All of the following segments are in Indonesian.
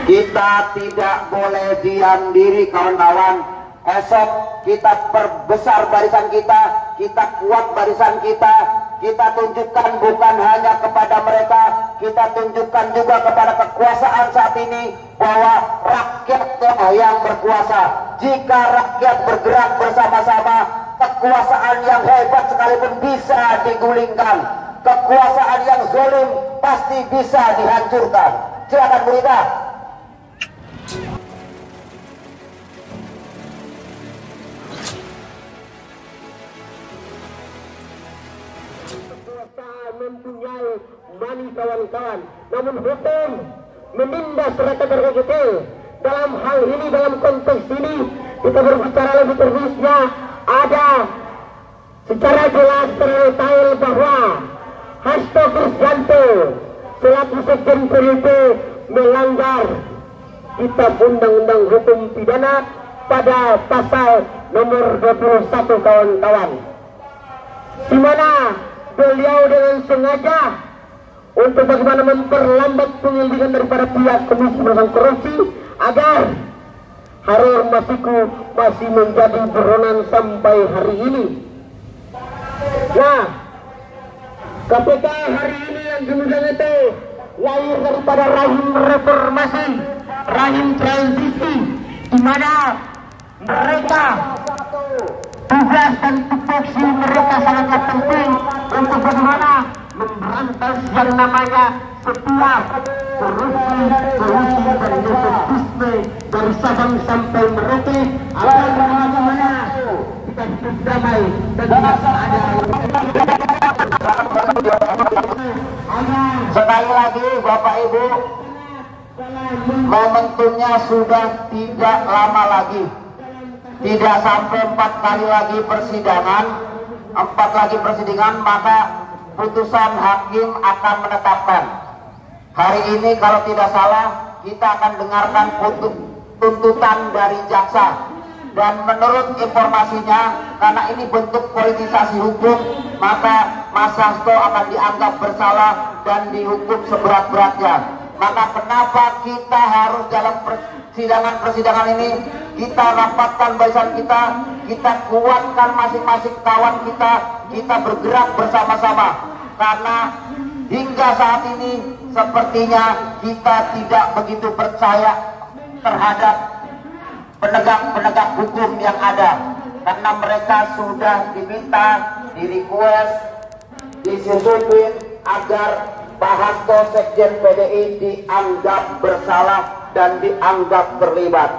Kita tidak boleh diam diri, kawan-kawan. Esok kita perbesar barisan kita kuat barisan kita tunjukkan bukan hanya kepada mereka, kita tunjukkan juga kepada kekuasaan saat ini bahwa rakyatlah yang berkuasa. Jika rakyat bergerak bersama-sama, kekuasaan yang hebat sekalipun bisa digulingkan, kekuasaan yang zalim pasti bisa dihancurkan. Silakan berita. Mempunyai money kawan-kawan, namun hukum menindas rakyat kecil. Dalam hal ini, dalam konteks ini kita berbicara lebih terusnya, ada secara jelas terletak bahwa Hasto Kristianto selaku Sekjen PDIP melanggar kitab undang-undang hukum pidana pada pasal nomor 21 kawan-kawan, di mana beliau dengan sengaja untuk bagaimana memperlambat penyelidikan daripada pihak Komisi Pemberantasan Korupsi agar Harun Masiku masih menjadi buronan sampai hari ini. Nah, KPK hari ini yang kemudian itu lahir daripada rahim reformasi, rahim transisi, di mana mereka tugas dan tupoksi mereka sangat penting untuk bagaimana memberantas yang namanya setiap korupsi dan nepotisme dari Sabang sampai Merauke, agar bagaimana kita hidup damai dan tidak ada. Sekali lagi Bapak Ibu, momentumnya sudah tidak lama lagi. Tidak sampai 4 kali lagi persidangan, maka putusan hakim akan menetapkan. Hari ini kalau tidak salah kita akan dengarkan tuntutan dari jaksa, dan menurut informasinya karena ini bentuk politisasi hukum, maka Mas Hasto akan dianggap bersalah dan dihukum seberat-beratnya. Maka kenapa kita harus dalam persidangan ini kita rapatkan barisan kita kuatkan masing-masing kawan kita bergerak bersama-sama, karena hingga saat ini sepertinya kita tidak begitu percaya terhadap penegak hukum yang ada, karena mereka sudah diminta, di-request, disusuin agar Pak Hasto Sekjen PDI dianggap bersalah dan dianggap terlibat.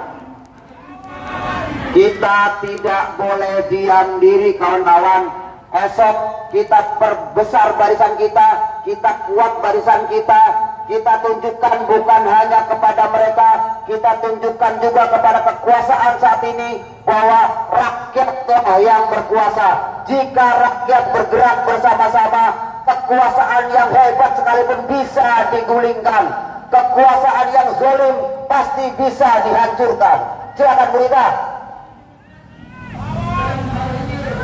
Kita tidak boleh diam diri, kawan-kawan. Esok kita perbesar barisan kita kuat barisan kita tunjukkan bukan hanya kepada mereka, kita tunjukkan juga kepada kekuasaan saat ini bahwa rakyatlah yang berkuasa. Jika rakyat bergerak bersama-sama, kekuasaan yang hebat sekalipun bisa digulingkan, kekuasaan yang zalim pasti bisa dihancurkan. Silakan berita.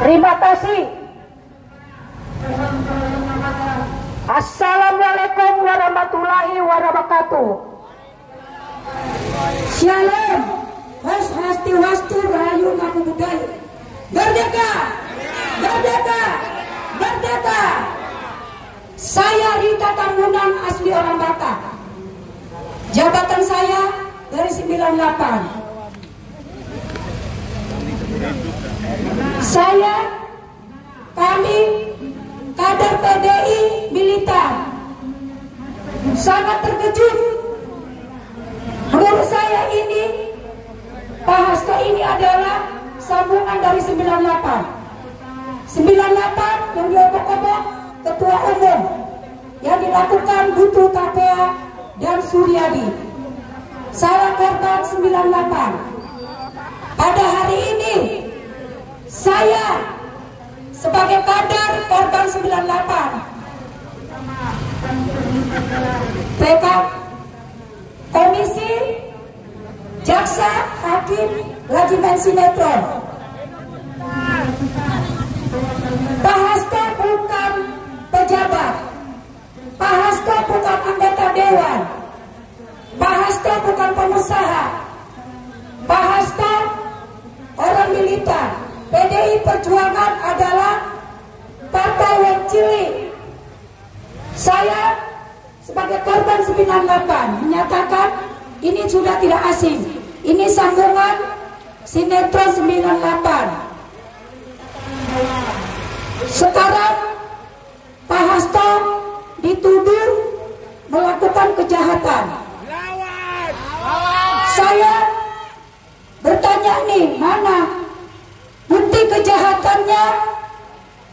Terima kasih. Assalamualaikum warahmatullahi wabarakatuh. Shalom. Hasti rahayu ngaku budaya. Merdeka, merdeka, merdeka. Saya Rita Tambunan, asli orang Batak. Jabatan saya dari 98. Kami kader PDI militan. Sangat terkejut. Menurut saya ini Pak Hasto ini adalah sambungan dari 98. 98 yang diobok-obok ketua umum yang dilakukan Butuh Tapea dan Suryadi. Saya korban 98. Pada hari ini saya sebagai kader korban 98 PK Komisi Jaksa Hakim Regimen Sinetron. Pak Hasto bukan pejabat, Pak Hasto bukan anggota dewan, Pak Hasto Hasto bukan pengusaha. Pak Hasto orang militan. PDI Perjuangan adalah partai yang cilik. Saya sebagai korban 98 menyatakan ini sudah tidak asing. Ini sambungan sinetron 98. Sekarang Pak Hasto dituduh melakukan kejahatan. Saya bertanya nih, mana bukti kejahatannya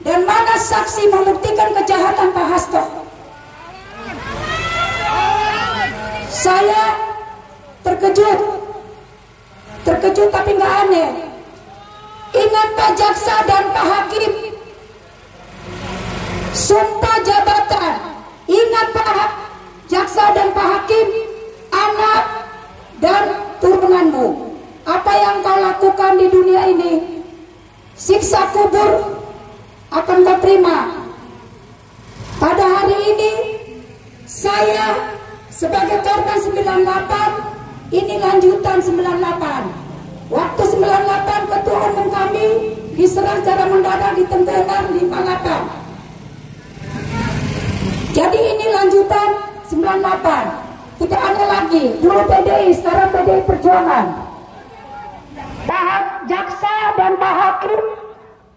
dan mana saksi membuktikan kejahatan Pak Hasto? Saya terkejut tapi nggak aneh. Ingat Pak Jaksa dan Pak Hakim, sumpah jabatan. Ingat Pak Jaksa dan Pak Hakim, anak dan turunanmu. Apa yang kau lakukan di dunia ini, siksa kubur akan kau terima. Pada hari ini, saya sebagai korban 98, ini lanjutan 98. Waktu 98 ketua umum kami diserang secara mendadak di Tentenar 58. Jadi ini lanjutan 98. Tidak ada lagi. Dulu PDI, sekarang PDI Perjuangan. Pak Jaksa dan Pak Hakim,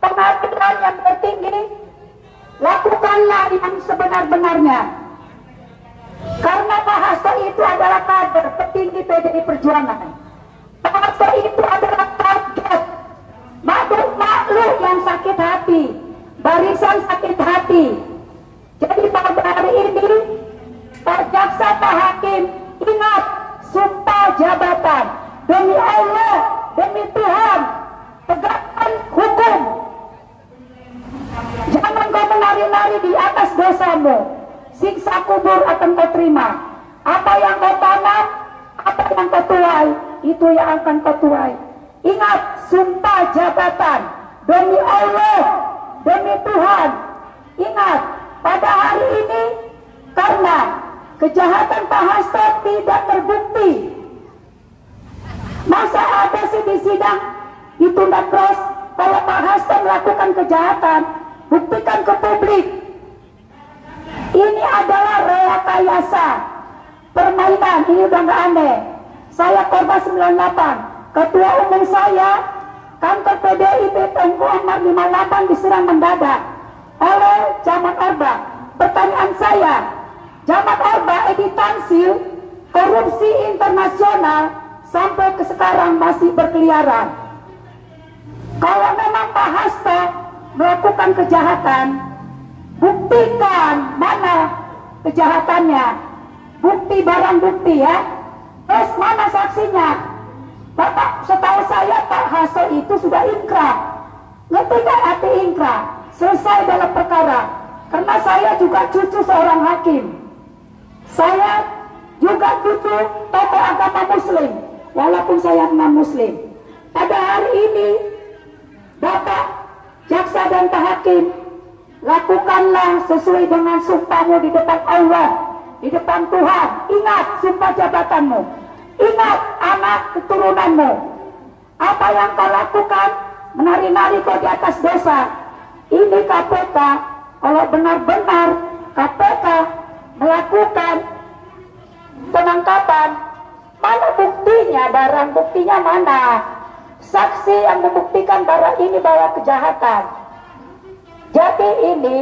pengadilan yang tertinggi, lakukanlah yang sebenar-benarnya. Karena Pak Hasto itu adalah kader petinggi PDI Perjuangan. Pak Hasto itu adalah target makhluk yang sakit hati, barisan sakit hati. Jadi pada hari ini, Pak Jaksa, Pak Hakim, ingat sumpah jabatan. Demi Allah, demi Tuhan, tegakkan hukum. Jangan kau menari-nari di atas dosamu. Siksa kubur akan kau terima. Apa yang kau tanam, apa yang kau tuai, itu yang akan kau tuai. Ingat sumpah jabatan. Demi Allah, demi Tuhan. Ingat pada hari ini, karena kejahatan Pak Hasto tidak terbukti. Masa ada sih di sidang ditunda terus? Kalau Pak Hasto melakukan kejahatan, buktikan ke publik. Ini adalah rekayasa permainan. Ini udah nggak aneh. Saya korban 98. Ketua umum saya, kantor PDIP Tengku Ahmad 58 diserang mendadak oleh Jamat Arba. Pertanyaan saya, Jamat Arba Edi Tansil, korupsi internasional sampai ke sekarang masih berkeliaran. Kalau memang Pak Hasto melakukan kejahatan, buktikan mana kejahatannya, bukti barang bukti ya. Terus mana saksinya? Bapak, setahu saya Pak Hasto itu sudah ingkrah. Ngerti gak arti ingkrah? Selesai dalam perkara. Karena saya juga cucu seorang hakim. Saya juga cucu tokoh agama Muslim, walaupun saya non Muslim. Pada hari ini, Bapak Jaksa dan Pak Hakim, lakukanlah sesuai dengan sumpahmu di depan Allah, di depan Tuhan. Ingat sumpah jabatanmu, ingat anak keturunanmu. Apa yang kau lakukan, menari-nari kau di atas dosa. Ini KPK, kalau benar-benar KPK melakukan penangkapan, mana buktinya, barang buktinya mana? Saksi yang membuktikan barang ini bahwa kejahatan. Jadi ini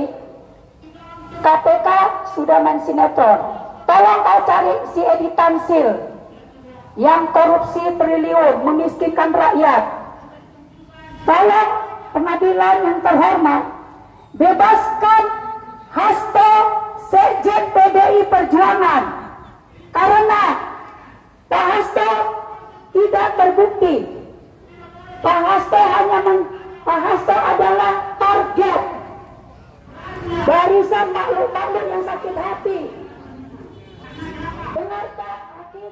KPK sudah main sinetron. Tolong kau cari si Edi Tansil yang korupsi triliun, memiskinkan rakyat. Tolong pengadilan yang terhormat, bebaskan Hasto, Sekjen PDI Perjuangan. Karena Pak Hasto tidak terbukti. Pak Hasto adalah target barisan makhluk-makhluk yang sakit hati. Benar Pak Hakim?